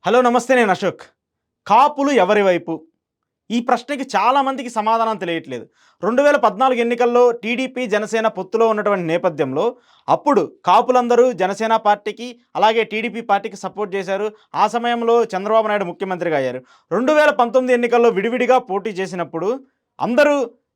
Hello నమస్తే. నేను అశోక్. కాపులు ఎవరి వైపు? ఈ ప్రశ్నకి చాలా మందికి సమాధానం తెలియట్లేదు. 2014 ఎన్నికల్లో టీడీపీ, జనసేన పొత్తులో ఉన్నటువంటి నేపథ్యంలో అప్పుడు కాపులందరూ జనసేన పార్టీకి, అలాగే టీడీపీ పార్టీకి సపోర్ట్ చేశారు. ఆ సమయంలో చంద్రబాబు నాయుడు ముఖ్యమంత్రిగా అయ్యారు. 2019 ఎన్నికల్లో విడివిడిగా పోటీ చేసినప్పుడు అందరూ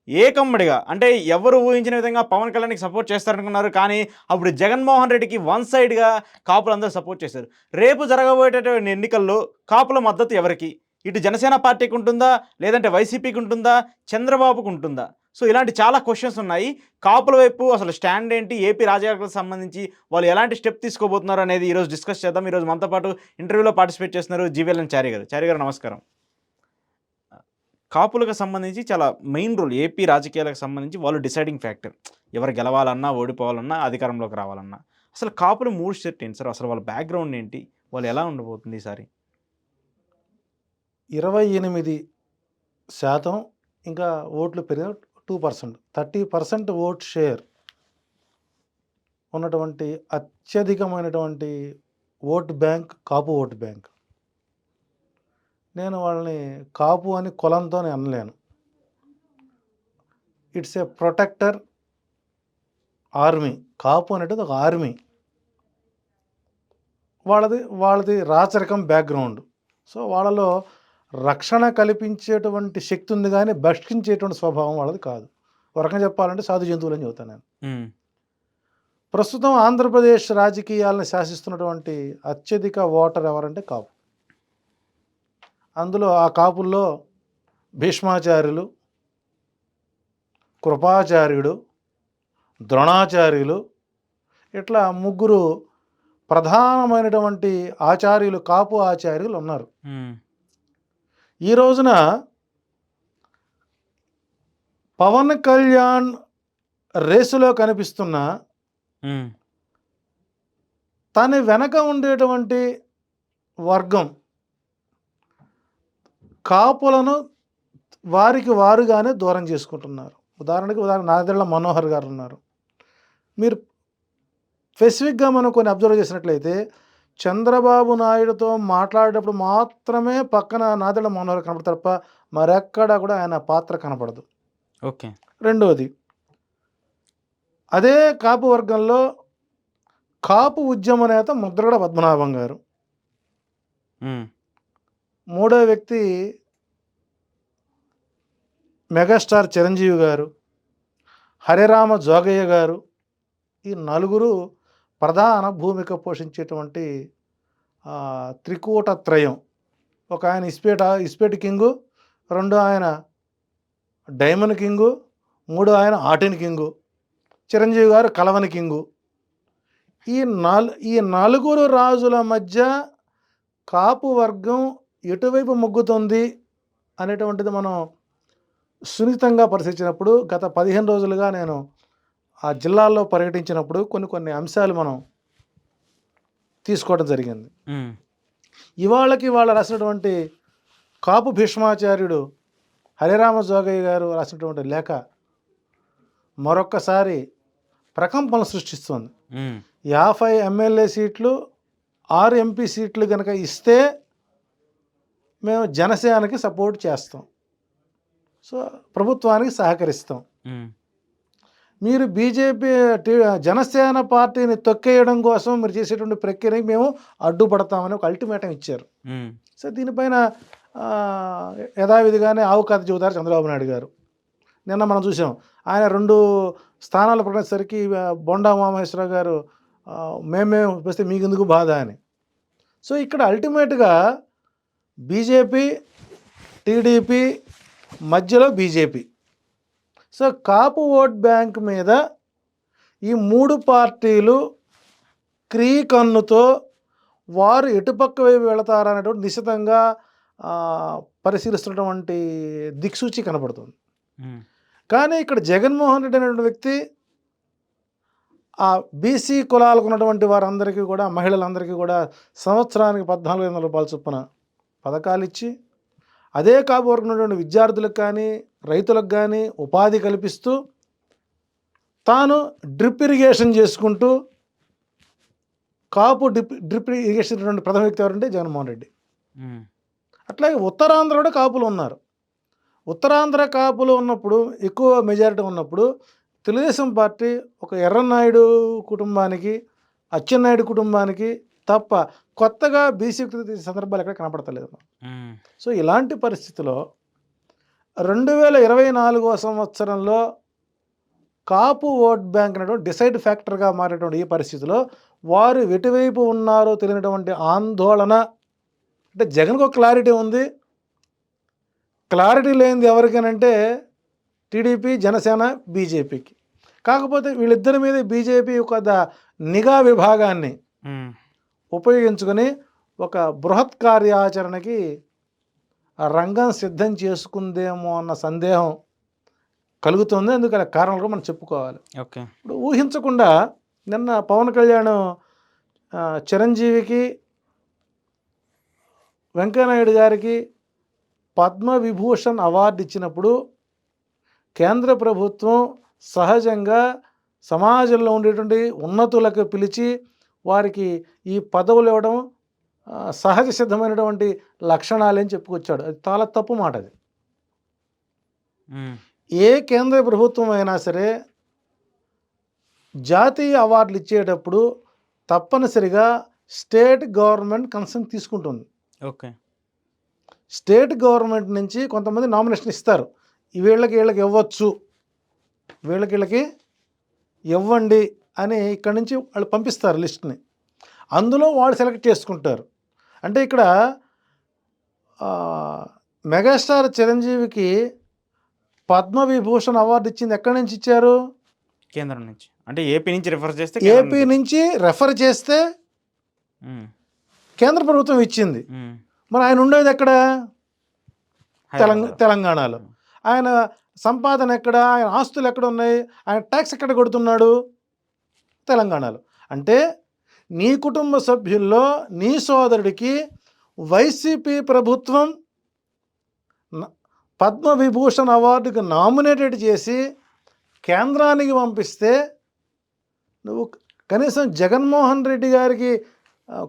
ఏకమ్మడిగా అంటే ఎవరు ఊహించిన విధంగా పవన్ కళ్యాణ్‌కి సపోర్ట్ చేస్తారనుకున్నారు. కానీ అప్పుడు జగన్మోహన్ రెడ్డికి వన్ సైడ్‌గా కాపులందరూ సపోర్ట్ చేశారు. రేపు జరగబోయేటటువంటి ఎన్నికల్లో కాపుల మద్దతు ఎవరికి? ఇటు జనసేన పార్టీకి ఉంటుందా? లేదంటే వైసీపీకి ఉంటుందా? చంద్రబాబుకు ఉంటుందా? సో, ఇలాంటి చాలా క్వెషన్స్ ఉన్నాయి. కాపుల వైపు అసలు స్టాండ్ ఏంటి? ఏపీ రాజకీయాలకు సంబంధించి వాళ్ళు ఎలాంటి స్టెప్ తీసుకోబోతున్నారు అనేది ఈరోజు డిస్కస్ చేద్దాం. ఈరోజు మనతో పాటు ఇంటర్వ్యూలో పార్టిసిపేట్ చేస్తున్నారు జీవీఎల్ఎన్ చారి గారు. చారి గారు నమస్కారం. కాపులకు సంబంధించి చాలా మెయిన్ రోల్ ఏపీ రాజకీయాలకు సంబంధించి వాళ్ళు డిసైడింగ్ ఫ్యాక్టర్. ఎవరు గెలవాలన్నా, ఓడిపోవాలన్నా, అధికారంలోకి రావాలన్నా. అసలు కాపులు 3 సెట్ ఏంటి సార్? అసలు వాళ్ళ బ్యాక్‌గ్రౌండ్ ఏంటి? వాళ్ళు ఎలా ఉండబోతుంది ఈసారి? 28% ఇంకా ఓట్లు పెరిగిన 2%, 30% ఓట్ షేర్ ఉన్నటువంటి అత్యధికమైనటువంటి vote bank Kapu vote bank. నేను వాళ్ళని కాపు అని కులంతో అనలేను. It's a protector army. Kapu అనేటిది ఒక ఆర్మీ. వాళ్ళది రాచరికం బ్యాక్గ్రౌండ్. సో వాళ్ళలో రక్షణ కల్పించేటువంటి శక్తి ఉంది కానీ భక్షించేటువంటి స్వభావం వాళ్ళది కాదు. ఒక రకంగా చెప్పాలంటే సాధు జంతువులని చెబుతాను నేను. ప్రస్తుతం ఆంధ్రప్రదేశ్ రాజకీయాలను శాసిస్తున్నటువంటి అత్యధిక ఓటర్ ఎవరంటే కాపు. అందులో ఆ కాపుల్లో భీష్మాచార్యులు, కృపాచార్యుడు, ద్రోణాచార్యులు ఇట్లా ముగ్గురు ప్రధానమైనటువంటి ఆచార్యులు, కాపు ఆచార్యులు ఉన్నారు. ఈ రోజున పవన్ కళ్యాణ్ రేసులో కనిపిస్తున్న తన వెనక ఉండేటువంటి వర్గం కాపులను వారికి వారుగానే దూరం చేసుకుంటున్నారు. ఉదాహరణ నాదెళ్ల మనోహర్ గారు ఉన్నారు. మీరు స్పెసిఫిక్గా మనం కొన్ని అబ్జర్వ్ చేసినట్లయితే చంద్రబాబు నాయుడుతో మాట్లాడేటప్పుడు మాత్రమే పక్కన నాదెళ్ల మనోహర్ కనపడతారు తప్ప మరెక్కడా కూడా ఆయన పాత్ర కనపడదు. ఓకే. రెండవది, అదే కాపు వర్గంలో కాపు ఉద్యమ నేత ముద్రగడ పద్మనాభం గారు. మూడో వ్యక్తి మెగాస్టార్ చిరంజీవి గారు, హరిరామ జోగయ్య గారు. ఈ నలుగురు ప్రధాన భూమిక పోషించేటువంటి త్రికూట త్రయం. ఒక ఆయన ఇస్పేటి కింగు, రెండో ఆయన డైమండ్ కింగు, మూడో ఆయన ఆటిన్ కింగు, చిరంజీవి గారు కలవని కింగు. ఈ నలుగురు రాజుల మధ్య కాపు వర్గం ఎటువైపు మొగ్గుతుంది అనేటువంటిది మనం సున్నితంగా పరిశీలించినప్పుడు గత 15 రోజులుగా నేను ఆ జిల్లాల్లో పర్యటించినప్పుడు కొన్ని అంశాలు మనం తీసుకోవడం జరిగింది. ఇవాళకి వాళ్ళు రాసినటువంటి కాపు భీష్మాచార్యుడు హరిరామ జోగయ్య గారు రాసినటువంటి లేఖ మరొక్కసారి ప్రకంపనలు సృష్టిస్తుంది. 50 ఎమ్మెల్యే సీట్లు, 6 ఎంపీ సీట్లు కనుక ఇస్తే మేము జనసేనకి సపోర్ట్ చేస్తాం, సో ప్రభుత్వానికి సహకరిస్తాం. మీరు బీజేపీ జనసేన పార్టీని తొక్కేయడం కోసం మీరు చేసేటువంటి ప్రక్రియకి మేము అడ్డుపడతామని ఒక అల్టిమేటం ఇచ్చారు. సో దీనిపైన యథావిధిగానే ఆవు కథ చెబుతారు చంద్రబాబు నాయుడు గారు. నిన్న మనం చూసాం ఆయన 2 స్థానాలు ప్రకటించేసరికి బొండా ఉమామహేశ్వరరావు గారు మేమే వస్తే మీకెందుకు బాధ అని. సో ఇక్కడ అల్టిమేట్గా బీజేపీ, టీడీపీ మధ్యలో బీజేపీ. సో కాపు ఓట్ బ్యాంక్ మీద ఈ 3 పార్టీలు క్రీకన్నుతో వారు ఎటుపక్క వైపు వెళతారనేటువంటి నిశ్చితంగా పరిశీలిస్తున్నటువంటి దిక్సూచి కనపడుతుంది. కానీ ఇక్కడ జగన్మోహన్ రెడ్డి అనేటువంటి వ్యక్తి ఆ బీసీ కులాలకు ఉన్నటువంటి వారందరికీ కూడా, మహిళలందరికీ కూడా సంవత్సరానికి 14,500 రూపాయల చొప్పున పథకాలు ఇచ్చి, అదే కాపు వర్గం ఉన్నటువంటి విద్యార్థులకు కానీ, రైతులకు కానీ ఉపాధి కల్పిస్తూ తాను డ్రిప్ ఇరిగేషన్ చేసుకుంటూ కాపు డ్రిప్ ఇరిగేషన్ ప్రథమ వ్యక్తి ఎవరంటే జగన్మోహన్ రెడ్డి. ఉమ్, అట్లాగే ఉత్తరాంధ్ర కూడా కాపులు ఉన్నారు. ఉత్తరాంధ్ర కాపులు ఉన్నప్పుడు, ఎక్కువ మెజారిటీ ఉన్నప్పుడు తెలుగుదేశం పార్టీ ఒక ఎర్రన్నాయుడు కుటుంబానికి, అచ్చెన్నాయుడు కుటుంబానికి తప్ప కొత్తగా బీసీ సందర్భాలు ఎక్కడ కనపడతలేదు. ఉమ్, సో ఇలాంటి పరిస్థితిలో 2024 సంవత్సరంలో కాపు ఓట్ బ్యాంక్ అనేటువంటి డిసైడ్ ఫ్యాక్టర్గా మారేటువంటి ఈ పరిస్థితిలో వారు ఎటువైపు ఉన్నారో తెలియనటువంటి ఆందోళన. అంటే జగన్కు ఒక క్లారిటీ ఉంది, క్లారిటీ లేనిది ఎవరికైనంటే టీడీపీ, జనసేన, బీజేపీకి. కాకపోతే వీళ్ళిద్దరి మీద బీజేపీ ఒక నిఘా విభాగాన్ని ఉమ్, ఉపయోగించుకొని ఒక బృహత్ కార్యాచరణకి ఆ రంగం సిద్ధం చేసుకుందేమో అన్న సందేహం కలుగుతుంది. అందుకని కారణాలు కూడా మనం చెప్పుకోవాలి. ఓకే. ఇప్పుడు ఊహించకుండా నిన్న పవన్ కళ్యాణ్ చిరంజీవికి, వెంకయ్యనాయుడు గారికి పద్మవిభూషణ్ అవార్డు ఇచ్చినప్పుడు కేంద్ర ప్రభుత్వం సహజంగా సమాజంలో ఉండేటువంటి ఉన్నతులకు పిలిచి వారికి ఈ పదవులు ఇవ్వడం సహజ సిద్ధమైనటువంటి లక్షణాలని చెప్పుకొచ్చాడు. అది చాలా తప్పు మాట. అది ఉమ్, ఏ కేంద్ర ప్రభుత్వం అయినా సరే జాతీయ అవార్డులు ఇచ్చేటప్పుడు తప్పనిసరిగా స్టేట్ గవర్నమెంట్ కన్సర్న్ తీసుకుంటుంది. ఓకే. స్టేట్ గవర్నమెంట్ నుంచి కొంతమంది నామినేషన్ ఇస్తారు. వీళ్ళకి ఇవ్వచ్చు, వీళ్ళకి ఇవ్వండి అని ఇక్కడి నుంచి వాళ్ళు పంపిస్తారు లిస్ట్ని. అందులో వాళ్ళు సెలెక్ట్ చేసుకుంటారు. అంటే ఇక్కడ మెగాస్టార్ చిరంజీవికి పద్మవిభూషణ్ అవార్డు ఇచ్చింది ఎక్కడి నుంచి ఇచ్చారు? కేంద్రం నుంచి, అంటే ఏపీ నుంచి రిఫర్ చేస్తే ఏపీ నుంచి రెఫర్ చేస్తే ఉమ్, కేంద్ర ప్రభుత్వం ఇచ్చింది. ఉమ్, మరి ఆయన ఉండేది ఎక్కడ? హైదరాబాద్. తెలంగాణలో. ఆయన సంపాదన ఎక్కడ? ఆయన ఆస్తులు ఎక్కడ ఉన్నాయి? ఆయన ట్యాక్స్ ఎక్కడ కొడుతున్నాడు? తెలంగాణలో. అంటే నీ కుటుంబ సభ్యుల్లో నీ సోదరుడికి వైసీపీ ప్రభుత్వం పద్మవిభూషణ్ అవార్డుకి నామినేటెడ్ చేసి కేంద్రానికి పంపిస్తే నువ్వు కనీసం జగన్మోహన్ రెడ్డి గారికి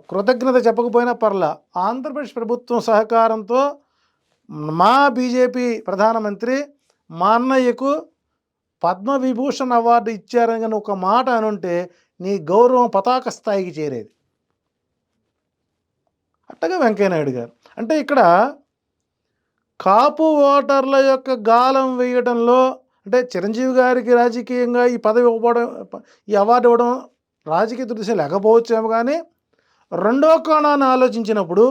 కృతజ్ఞత చెప్పకపోయినా పర్లా, ఆంధ్రప్రదేశ్ ప్రభుత్వం సహకారంతో మా బీజేపీ ప్రధానమంత్రి మా అన్నయ్యకు పద్మవిభూషణ్ అవార్డు ఇచ్చారని కానీ ఒక మాట అనుంటే నీ గౌరవం పతాక స్థాయికి చేరేది. అట్టగా వెంకయ్యనాయుడు గారు. అంటే ఇక్కడ కాపు ఓటర్ల యొక్క గాలం వేయడంలో, అంటే చిరంజీవి గారికి రాజకీయంగా ఈ పదవి ఇవ్వడం, ఈ అవార్డు ఇవ్వడం రాజకీయ దృశ్యం లేకపోవచ్చేమో, కానీ రెండో కోణాన్ని ఆలోచించినప్పుడు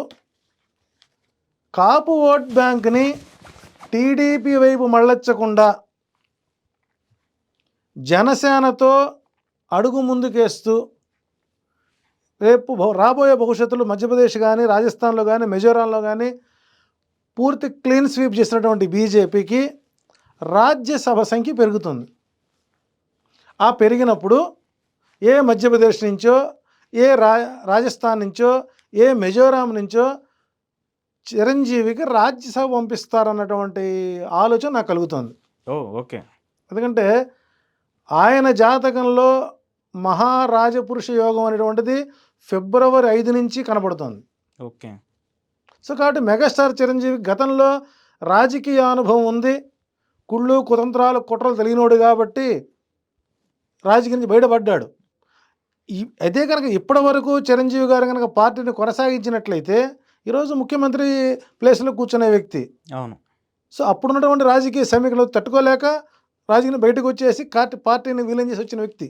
కాపు ఓట్ బ్యాంక్ని టీడీపీ వైపు మళ్ళించకుండా జనసేనతో అడుగు ముందుకేస్తూ రేపు రాబోయే భవిష్యత్తులో మధ్యప్రదేశ్ కానీ, రాజస్థాన్లో కానీ, మిజోరాంలో కానీ పూర్తి క్లీన్ స్వీప్ చేసినటువంటి బీజేపీకి రాజ్యసభ సంఖ్య పెరుగుతుంది. ఆ పెరిగినప్పుడు ఏ మధ్యప్రదేశ్ నుంచో, ఏ రాజస్థాన్ నుంచో, ఏ మిజోరాం నుంచో చిరంజీవికి రాజ్యసభ పంపిస్తారన్నటువంటి ఆలోచన నాకు కలుగుతుంది. ఓకే. ఎందుకంటే ఆయన జాతకంలో మహారాజపురుష యోగం అనేటువంటిది ఫిబ్రవరి 5 నుంచి కనబడుతుంది. ఓకే. సో కాబట్టి మెగాస్టార్ చిరంజీవి గతంలో రాజకీయ అనుభవం ఉంది, కుళ్ళు కుతంత్రాలు కుట్రలు తెలియనోడు కాబట్టి రాజకీయం నుంచి బయటపడ్డాడు. అదే కనుక ఇప్పటి వరకు చిరంజీవి గారు కనుక పార్టీని కొనసాగించినట్లయితే ఈరోజు ముఖ్యమంత్రి ప్లేస్లో కూర్చునే వ్యక్తి. అవును. సో అప్పుడున్నటువంటి రాజకీయ సమీకరణలు తట్టుకోలేక రాజకీయం బయటకు వచ్చేసి పార్టీని విలీనం చేసి వచ్చిన వ్యక్తి.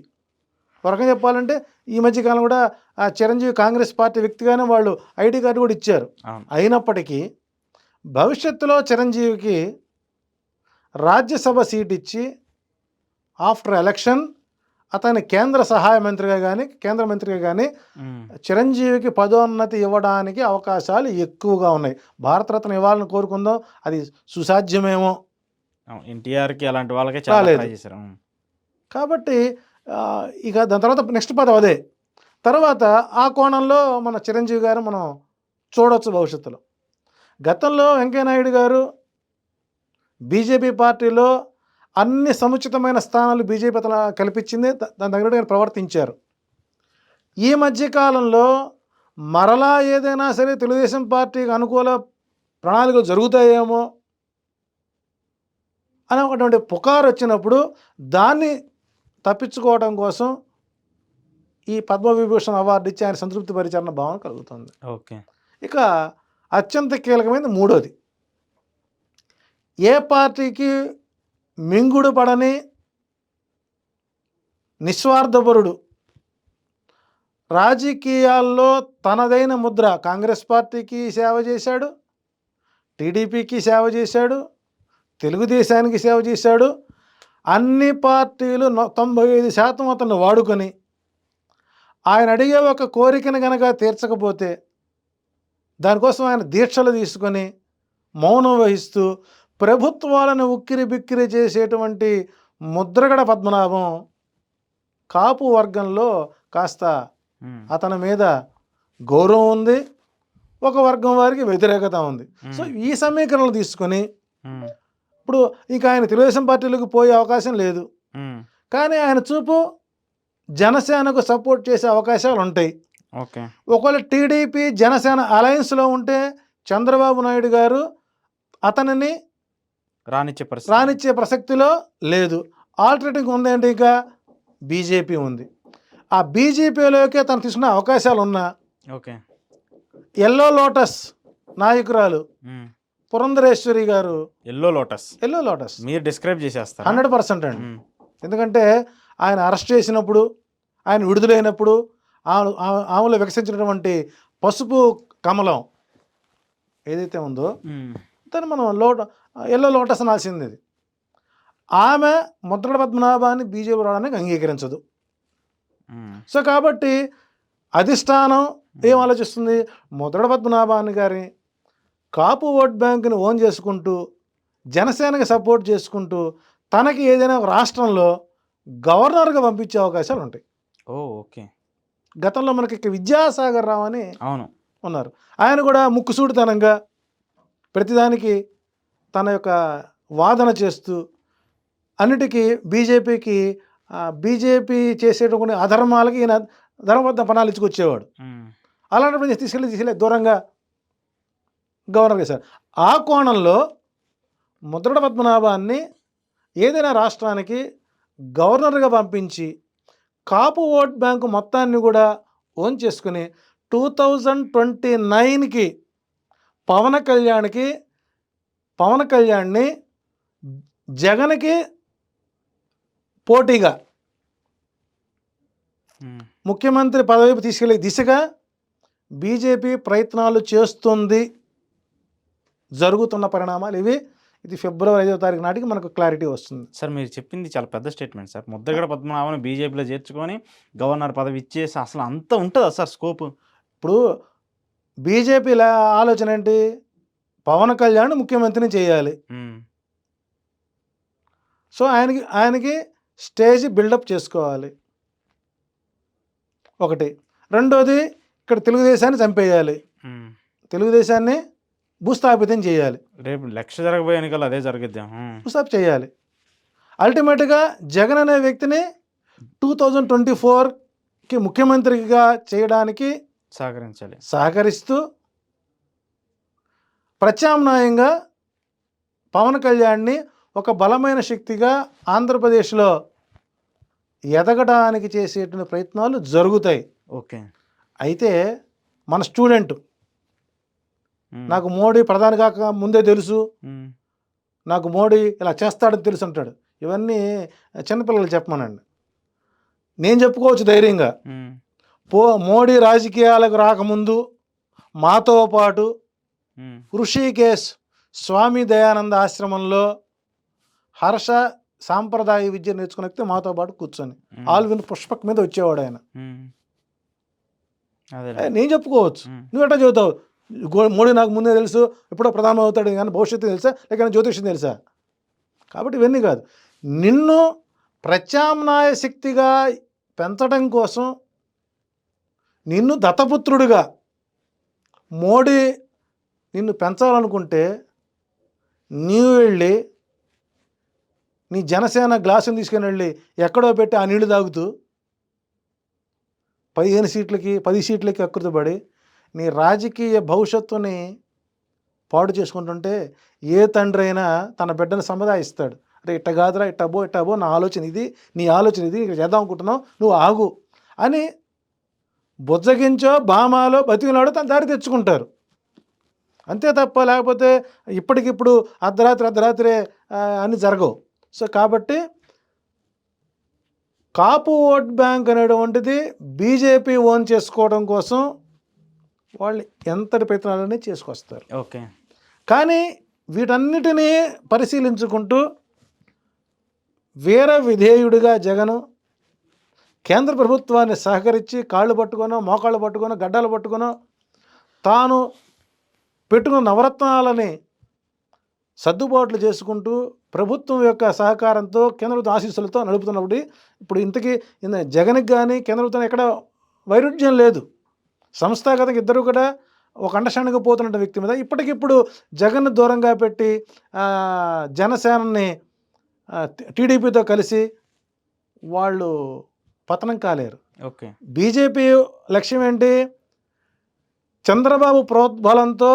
ఒక రకంగా చెప్పాలంటే ఈ మధ్యకాలం కూడా ఆ చిరంజీవి కాంగ్రెస్ పార్టీ వ్యక్తిగానే వాళ్ళు ఐడి కార్డు కూడా ఇచ్చారు. అయినప్పటికీ భవిష్యత్తులో చిరంజీవికి రాజ్యసభ సీట్ ఇచ్చి ఆఫ్టర్ ఎలక్షన్ అతని కేంద్ర సహాయ మంత్రిగా కానీ, కేంద్ర మంత్రిగా కానీ చిరంజీవికి పదోన్నతి ఇవ్వడానికి అవకాశాలు ఎక్కువగా ఉన్నాయి. భారతరత్న ఇవ్వాలని కోరుకుందాం, అది సుసాధ్యమేమో. ఎన్టీఆర్కి అలాంటి వాళ్ళకే చాలా ట్రై చేశారు. కాబట్టి ఇక దాని తర్వాత నెక్స్ట్ పదవి అదే. తర్వాత ఆ కోణంలో మన చిరంజీవి గారు మనం చూడవచ్చు భవిష్యత్తులో. గతంలో వెంకయ్యనాయుడు గారు బీజేపీ పార్టీలో అన్ని సముచితమైన స్థానాలు బీజేపీ కల్పించింది, దాని తగ్గట్టుగా ప్రవర్తించారు. ఈ మధ్యకాలంలో మరలా ఏదైనా సరే తెలుగుదేశం పార్టీకి అనుకూల ప్రణాళికలు జరుగుతాయేమో అని ఒకటువంటి పుకారు వచ్చినప్పుడు దాన్ని తప్పించుకోవడం కోసం ఈ పద్మవిభూషణ్ అవార్డు ఇచ్చి ఆయన సంతృప్తి పరిచారణ భావన కలుగుతుంది. ఓకే. ఇక అత్యంత కీలకమైనది మూడోది, ఏ పార్టీకి మింగుడు పడని నిస్వార్థపరుడు, రాజకీయాల్లో తనదైన ముద్ర, కాంగ్రెస్ పార్టీకి సేవ చేశాడు, టీడీపీకి సేవ చేశాడు, తెలుగుదేశానికి సేవ చేశాడు. అన్ని పార్టీలు 95% అతన్ని వాడుకొని ఆయన అడిగే ఒక కోరికను కనుక తీర్చకపోతే దానికోసం ఆయన దీక్షలు తీసుకొని మౌనం వహిస్తూ ప్రభుత్వాలను ఉక్కిరి బిక్కిరి చేసేటువంటి ముద్రగడ పద్మనాభం కాపు వర్గంలో కాస్త అతని మీద గౌరవం ఉంది, ఒక వర్గం వారికి వ్యతిరేకత ఉంది. సో ఈ సమీకరణలు తీసుకొని ఇప్పుడు ఇంకా ఆయన తెలుగుదేశం పార్టీలకు పోయే అవకాశం లేదు, కానీ ఆయన చూపు జనసేనకు సపోర్ట్ చేసే అవకాశాలు ఉంటాయి. ఓకే. ఒకవేళ టీడీపీ జనసేన అలయన్స్లో ఉంటే చంద్రబాబు నాయుడు గారు అతనిని రానిచ్చే ప్రసక్తిలో లేదు. ఆల్టర్నేటివ్ ఉందేంటి, ఇక బీజేపీ ఉంది. ఆ బీజేపీలోకి తను తీసుకునే అవకాశాలు ఉన్నా ఓకే. ఎల్లో లోటస్ నాయకురాలు పురంధరేశ్వరి గారు, ఎల్లో లోటస్ మీరు డిస్క్రైబ్ చేసేస్తారు 100% అండి. ఎందుకంటే ఆయన అరెస్ట్ చేసినప్పుడు, ఆయన విడుదలైనప్పుడు ఆమెలో వికసించినటువంటి పసుపు కమలం ఏదైతే ఉందో దాన్ని మనం ఎల్లో లోటస్ అనాల్సింది. ఆమె ముద్రగడ పద్మనాభాన్ని బీజేపీ రావడానికి అంగీకరించదు. సో కాబట్టి అధిష్టానం ఏం ఆలోచిస్తుంది, ముద్రగడ పద్మనాభాన్ని గారి కాపు ఓట్ బ్యాంకుని ఓన్ చేసుకుంటూ జనసేనకి సపోర్ట్ చేసుకుంటూ తనకి ఏదైనా ఒక రాష్ట్రంలో గవర్నర్గా పంపించే అవకాశాలు ఉంటాయి. ఓకే. గతంలో మనకి విద్యాసాగర్ రావు అని ఉన్నారు. ఆయన కూడా ముక్కుసూడితనంగా ప్రతిదానికి తన యొక్క వాదన చేస్తూ అన్నిటికీ బీజేపీ చేసేటువంటి అధర్మాలకి ఈయన ధర్మబద్ధ పనాలు ఇచ్చుకొచ్చేవాడు. అలాంటప్పుడు తీసుకెళ్ళి దూరంగా గవర్నర్ చేశారు. ఆ కోణంలో ముద్రగడ పద్మనాభాన్ని ఏదైనా రాష్ట్రానికి గవర్నర్గా పంపించి కాపు ఓట్ బ్యాంకు మొత్తాన్ని కూడా ఓన్ చేసుకుని 2029కి పవన్ కళ్యాణ్ని జగన్కి పోటీగా ముఖ్యమంత్రి పదవికి తీసుకెళ్లే దిశగా బీజేపీ ప్రయత్నాలు చేస్తుంది. జరుగుతున్న పరిణామాలు ఇవి. ఇది ఫిబ్రవరి 5వ తారీఖు నాటికి మనకు క్లారిటీ వస్తుంది. సార్ మీరు చెప్పింది చాలా పెద్ద స్టేట్మెంట్ సార్. ముద్రగడ పద్మనాభాన్ని బీజేపీలో చేర్చుకొని గవర్నర్ పదవి ఇచ్చేసి అసలు అంత ఉంటుందా సార్ స్కోప్? ఇప్పుడు బీజేపీ ఆలోచన ఏంటి, పవన్ కళ్యాణ్ ముఖ్యమంత్రిని చేయాలి. సో ఆయనకి స్టేజ్ బిల్డప్ చేసుకోవాలి ఒకటి. రెండోది ఇక్కడ తెలుగుదేశాన్ని చంపేయాలి, తెలుగుదేశాన్ని భూస్థాపితం చేయాలి. రేపు లక్ష జరగబోయే ఎన్నికలు అదే జరుగుద్దాం, భూస్థాపితం చేయాలి. అల్టిమేట్గా జగన్ అనే వ్యక్తిని 2024కి ముఖ్యమంత్రిగా చేయడానికి సహకరిస్తూ ప్రత్యామ్నాయంగా పవన్ కళ్యాణ్ని ఒక బలమైన శక్తిగా ఆంధ్రప్రదేశ్లో ఎదగడానికి చేసేటువంటి ప్రయత్నాలు జరుగుతాయి. ఓకే. అయితే మన స్టూడెంట్ నాకు మోడీ ప్రధాని కాక ముందే తెలుసు, నాకు మోడీ ఇలా చేస్తాడని తెలుసు అంటాడు. ఇవన్నీ చిన్నపిల్లలు చెప్పమనండి. నేను చెప్పుకోవచ్చు ధైర్యంగా, మోడీ రాజకీయాలకు రాకముందు మాతో పాటు ఋషికేశ్ స్వామి దయానంద ఆశ్రమంలో హర్ష సాంప్రదాయ విద్య నేర్చుకుని మాతో పాటు కూర్చొని ఆల్విన్ పుష్పక్ మీద వచ్చేవాడు ఆయన. నేను చెప్పుకోవచ్చు, నువ్వెట్టా చెబుతావు మోడీ నాకు ముందే తెలుసు, ఎప్పుడో ప్రధానం అవుతాడు, కానీ భవిష్యత్తు తెలుసా, లేక జ్యోతిష్యం తెలుసా? కాబట్టి ఇవన్నీ కాదు, నిన్ను ప్రత్యామ్నాయ శక్తిగా పెంచడం కోసం నిన్ను దత్తపుత్రుడిగా మోడీ నిన్ను పెంచాలనుకుంటే నీవు వెళ్ళి నీ జనసేన గ్లాసుని తీసుకుని వెళ్ళి ఎక్కడో పెట్టి ఆ నీళ్లు తాగుతూ 10 సీట్లకి అకృతపడి నీ రాజకీయ భవిష్యత్తుని పాడు చేసుకుంటుంటే ఏ తండ్రి అయినా తన బిడ్డను సముదాయిస్తాడు. అరే ఇట్ట కాదురా, ఇట్టబో, నా ఆలోచన ఇది, నీ ఆలోచన ఇది, ఇక్కడ చేద్దాం అనుకుంటున్నావు, నువ్వు ఆగు అని బుజ్జగించో బామాలో బతికినాడో తన దారి తెచ్చుకుంటారు. అంతే తప్ప లేకపోతే ఇప్పటికిప్పుడు అర్ధరాత్రే అన్నీ జరగవు. సో కాబట్టి కాపు ఓట్ బ్యాంక్ అనేటువంటిది బీజేపీ ఓన్ చేసుకోవడం కోసం వాళ్ళు ఎంతటి ప్రయత్నాలన్నీ చేసుకొస్తారు. ఓకే. కానీ వీటన్నిటినీ పరిశీలించుకుంటూ వీర విధేయుడిగా జగను కేంద్ర ప్రభుత్వాన్ని సహకరించి కాళ్ళు పట్టుకొనో, మోకాళ్ళు పట్టుకొనో, గడ్డలు పట్టుకొనో తాను పెట్టుకున్న నవరత్నాలని సర్దుబాట్లు చేసుకుంటూ ప్రభుత్వం యొక్క సహకారంతో కేంద్ర ప్రభుత్వ ఆశీస్సులతో నడుపుతున్నప్పుడు ఇప్పుడు ఇంతకీ జగన్కి కానీ కేంద్ర ప్రభుత్వం ఎక్కడ వైరుధ్యం లేదు. సంస్థాగతంగా ఇద్దరు కూడా ఒక అండర్స్టాండింగ్గా పోతున్న వ్యక్తి మీద ఇప్పటికిప్పుడు జగన్ను దూరంగా పెట్టి జనసేనని టీడీపీతో కలిసి వాళ్ళు పతనం కాలేరు. ఓకే. బీజేపీ లక్ష్యం ఏంటి? చంద్రబాబు ప్రోద్బలంతో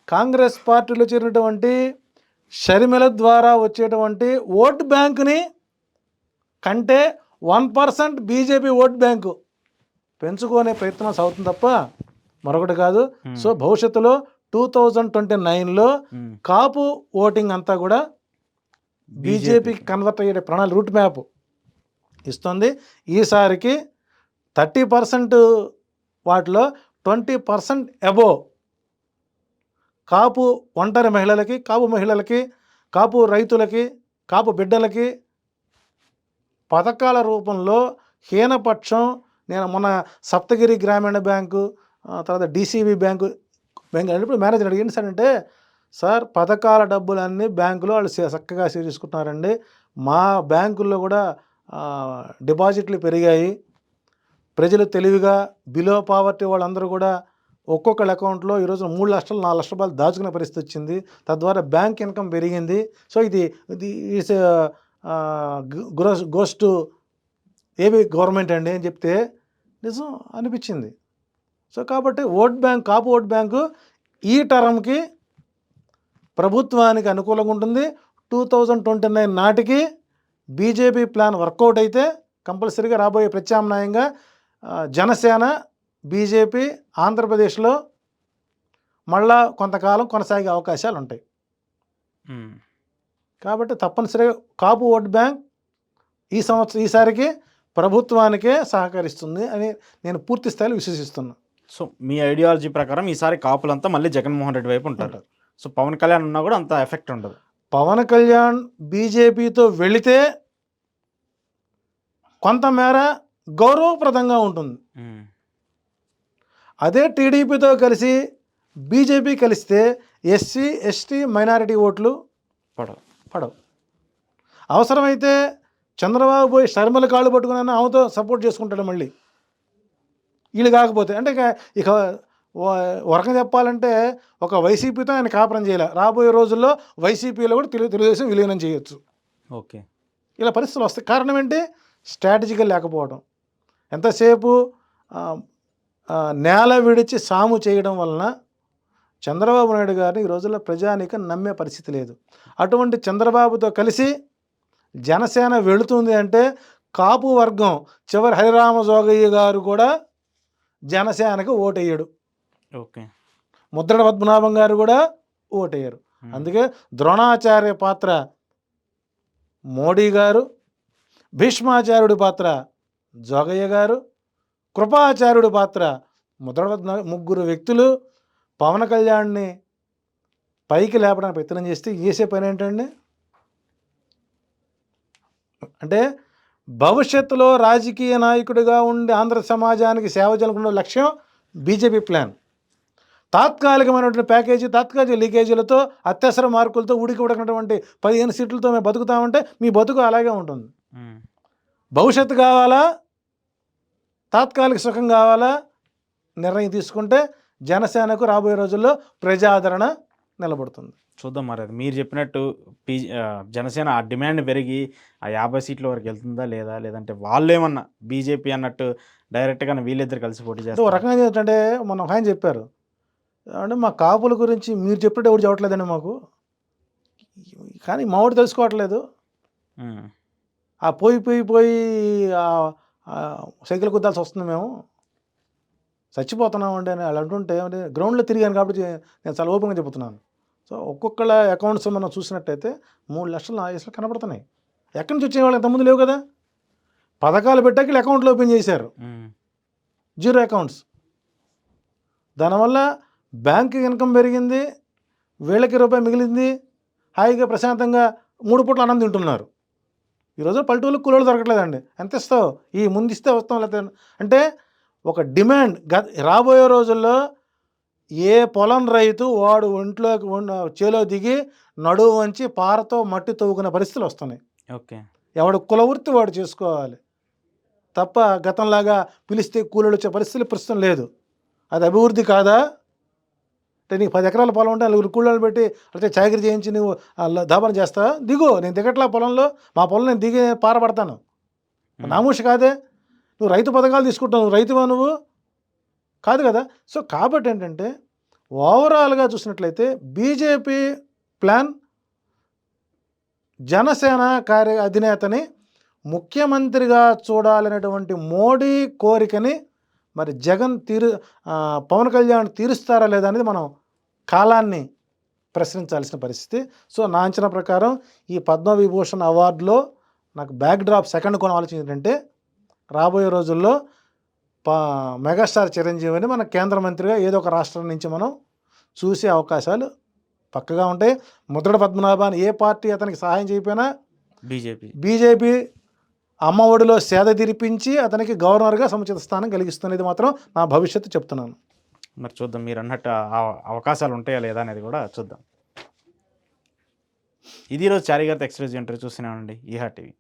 కాంగ్రెస్ పార్టీలో చేరినటువంటి షర్మిల ద్వారా వచ్చేటువంటి ఓట్ బ్యాంకుని కంటే 1% బీజేపీ ఓట్ బ్యాంకు పెంచుకునే ప్రయత్నం సాగుతుంది తప్ప మరొకటి కాదు. సో భవిష్యత్తులో 2029లో కాపు ఓటింగ్ అంతా కూడా బీజేపీకి కన్వర్ట్ అయ్యే ప్రణాళిక రూట్ మ్యాప్ ఇస్తుంది. ఈసారికి 30% వాటిలో 20% అబోవ్ కాపు ఒంటరి మహిళలకి, కాపు మహిళలకి, కాపు రైతులకి, కాపు బిడ్డలకి పథకాల రూపంలో హీనపక్షం. నేను మొన్న సప్తగిరి గ్రామీణ బ్యాంకు, తర్వాత డీసీబీ బ్యాంకు ఇప్పుడు మేనేజర్ అడిగింది సార్ అంటే, సార్ పథకాల డబ్బులన్నీ బ్యాంకులో వాళ్ళు చక్కగా సేవ్ చేసుకుంటున్నారండి, మా బ్యాంకుల్లో కూడా డిపాజిట్లు పెరిగాయి, ప్రజలు తెలివిగా బిలో పావర్టీ వాళ్ళందరూ కూడా ఒక్కొక్కళ్ళ అకౌంట్లో ఈరోజు 3 లక్షలు 4 లక్షల రూపాయలు దాచుకునే పరిస్థితి వచ్చింది, తద్వారా బ్యాంక్ ఇన్కమ్ పెరిగింది. సో ఇది is goes to AB government అండి అని చెప్తే నిజం అనిపించింది. సో కాబట్టి కాపు ఓట్ బ్యాంకు ఈ టర్మ్కి ప్రభుత్వానికి అనుకూలంగా ఉంటుంది. 2029 నాటికి బీజేపీ ప్లాన్ వర్కౌట్ అయితే కంపల్సరీగా రాబోయే ప్రత్యామ్నాయంగా జనసేన, బీజేపీ ఆంధ్రప్రదేశ్లో మళ్ళా కొంతకాలం కొనసాగే అవకాశాలు ఉంటాయి. కాబట్టి తప్పనిసరిగా కాపు ఓట్ బ్యాంక్ ఈసారికి ప్రభుత్వానికే సహకరిస్తుంది అని నేను పూర్తి స్థాయిలో విశ్వసిస్తున్నాను. సో మీ ఐడియాలజీ ప్రకారం ఈసారి కాపులంతా మళ్ళీ జగన్మోహన్ రెడ్డి వైపు ఉంటారు. సో పవన్ కళ్యాణ్ ఉన్నా కూడా అంత ఎఫెక్ట్ ఉండదు. పవన్ కళ్యాణ్ బీజేపీతో వెళితే కొంతమేర గౌరవప్రదంగా ఉంటుంది. అదే టీడీపీతో కలిసి బీజేపీ కలిస్తే ఎస్సీ, ఎస్టీ, మైనారిటీ ఓట్లు పడవు. అవసరమైతే చంద్రబాబు పోయి షర్మిల కాళ్ళు పట్టుకుని ఆమెతో సపోర్ట్ చేసుకుంటాడు మళ్ళీ, వీళ్ళు కాకపోతే. అంటే ఇక వరకం చెప్పాలంటే ఒక వైసీపీతో ఆయన కాపురం చేయాలి. రాబోయే రోజుల్లో వైసీపీలో కూడా తెలుగుదేశం విలీనం చేయొచ్చు. ఓకే. ఇలా పరిస్థితులు వస్తాయి. కారణం ఏంటి? స్ట్రాటజికల్ లేకపోవడం. ఎంతసేపు నేల విడిచి సాము చేయడం వలన చంద్రబాబు నాయుడు గారిని ఈ రోజుల్లో ప్రజానీకం నమ్మే పరిస్థితి లేదు. అటువంటి చంద్రబాబుతో కలిసి జనసేన వెళుతుంది అంటే కాపు వర్గం చివరి హరిరామ జోగయ్య గారు కూడా జనసేనకు ఓటేయడు. ఓకే. ముద్రగడ పద్మనాభం గారు కూడా ఓటేయరు. అందుకే ద్రోణాచార్య పాత్ర మోడీ గారు, భీష్మాచార్యుడి పాత్ర జోగయ్య గారు, కృపాచార్యుడి పాత్ర ముద్రగడ పద్మనాభం, ముగ్గురు వ్యక్తులు పవన్ కళ్యాణ్ని పైకి లేపడానికి ప్రయత్నం చేస్తే చేసే పని ఏంటండి? అంటే భవిష్యత్తులో రాజకీయ నాయకుడిగా ఉండి ఆంధ్ర సమాజానికి సేవ చేయాలనుకున్న లక్ష్యం బీజేపీ ప్లాన్. తాత్కాలికమైనటువంటి ప్యాకేజీ, తాత్కాలిక లీకేజీలతో, అత్యవసర మార్కులతో ఉడికినటువంటి 15 సీట్లతో మేము బతుకుతామంటే మీ బతుకు అలాగే ఉంటుంది. భవిష్యత్తు కావాలా, తాత్కాలిక సుఖం కావాలా, నిర్ణయం తీసుకుంటే జనసేనకు రాబోయే రోజుల్లో ప్రజాదరణ నిలబడుతుంది. చూద్దాం. మరి అది మీరు చెప్పినట్టు జనసేన ఆ డిమాండ్ పెరిగి ఆ 50 సీట్ల వరకు వెళ్తుందా లేదా, లేదంటే వాళ్ళేమన్నా బీజేపీ అన్నట్టు డైరెక్ట్గా వీళ్ళిద్దరు కలిసి పోటీ అంటే ఒక చేస్తారు. రకంగా ఏంటంటే మొన్న ఒక ఆయన చెప్పారు, అంటే మా కాపుల గురించి మీరు చెప్పినట్టు ఎవరు చెప్పట్లేదండి మాకు, కానీ మావాడు తెలుసుకోవట్లేదు. ఉమ్, ఆ పోయి సైకిల్ కుద్దాల్సి వస్తుంది, మేము చచ్చిపోతున్నామండి అని వాళ్ళు అంటుంటే గ్రౌండ్లో తిరిగాను కాబట్టి నేను చాలా ఓపెన్గా చెబుతున్నాను. సో ఒక్కొక్కళ్ళ అకౌంట్స్ మనం చూసినట్టయితే 3 లక్షలు 4 లక్షలు కనబడుతున్నాయి. ఎక్కడి నుంచి వచ్చేవాళ్ళు ఇంతకుముందు లేవు కదా. పథకాలు పెట్టాక వీళ్ళు అకౌంట్లు ఓపెన్ చేశారు, ఉమ్, జీరో అకౌంట్స్. దానివల్ల బ్యాంక్ ఇన్కమ్ పెరిగింది, వీళ్ళకి రూపాయి మిగిలింది, హాయిగా ప్రశాంతంగా 3 పూట్ల అన్నం తింటున్నారు. ఈరోజు పల్లెటూళ్ళకి కూలోళ్ళు దొరకట్లేదండి. ఎంత ఇస్తావు, ఈ ముందు ఇస్తే వస్తాం లేకపోతే అంటే ఒక డిమాండ్. రాబోయే రోజుల్లో ఏ పొలం రైతు వాడు ఒంట్లోకి చేలో దిగి నడువు వంచి పారతో మట్టి తవ్వుకునే పరిస్థితులు వస్తున్నాయి. ఓకే. ఎవడు కుల వృత్తి వాడు చేసుకోవాలి తప్ప గతంలాగా పిలిస్తే కూలీలు వచ్చే పరిస్థితులు ప్రస్తుతం లేదు. అది అభివృద్ధి కాదా? అంటే నీకు 10 ఎకరాల పొలం ఉంటే 4 కూలీలను పెట్టి అంటే చాకరీ చేయించి నువ్వు దాపన చేస్తావా? దిగు, నేను దిగట్లా పొలంలో, మా పొలం నేను దిగి పారబడతాను. నామూషి కాదే. నువ్వు రైతు పథకాలు తీసుకుంటావు, నువ్వు రైతువా నువ్వు? కాదు కదా. సో కాబట్టి ఏంటంటే ఓవరాల్గా చూసినట్లయితే బీజేపీ ప్లాన్ జనసేన అధినేతని ముఖ్యమంత్రిగా చూడాలనేటువంటి మోడీ కోరికని మరి పవన్ కళ్యాణ్ తీరుస్తారా లేదా అనేది మనం కాలాన్ని ప్రశ్నించాల్సిన పరిస్థితి. సో నా అంచనా ప్రకారం ఈ పద్మవిభూషణ్ అవార్డులో నాకు బ్యాక్డ్రాప్ సెకండ్ కొన్ని ఆలోచన ఏంటంటే రాబోయే రోజుల్లో మెగాస్టార్ చిరంజీవిని మన కేంద్ర మంత్రిగా ఏదో ఒక రాష్ట్రం నుంచి మనం చూసే అవకాశాలు పక్కగా ఉంటాయి. ముద్రగడ పద్మనాభాన్ని ఏ పార్టీ అతనికి సహాయం చేయకపోయినా బీజేపీ అమ్మ ఒడిలో సేద తీర్పించి అతనికి గవర్నర్గా సముచిత స్థానం కలిగిస్తున్నది మాత్రం నా భవిష్యత్తు చెప్తున్నాను. మరి చూద్దాం, మీరు అన్నట్టు అవకాశాలు ఉంటాయా లేదా అనేది కూడా చూద్దాం. ఇది ఈరోజు చారీ గారితో ఎక్స్ప్రెస్ ఇంటర్వ్యూ చూస్తున్నానండి ఈహా టీవీ.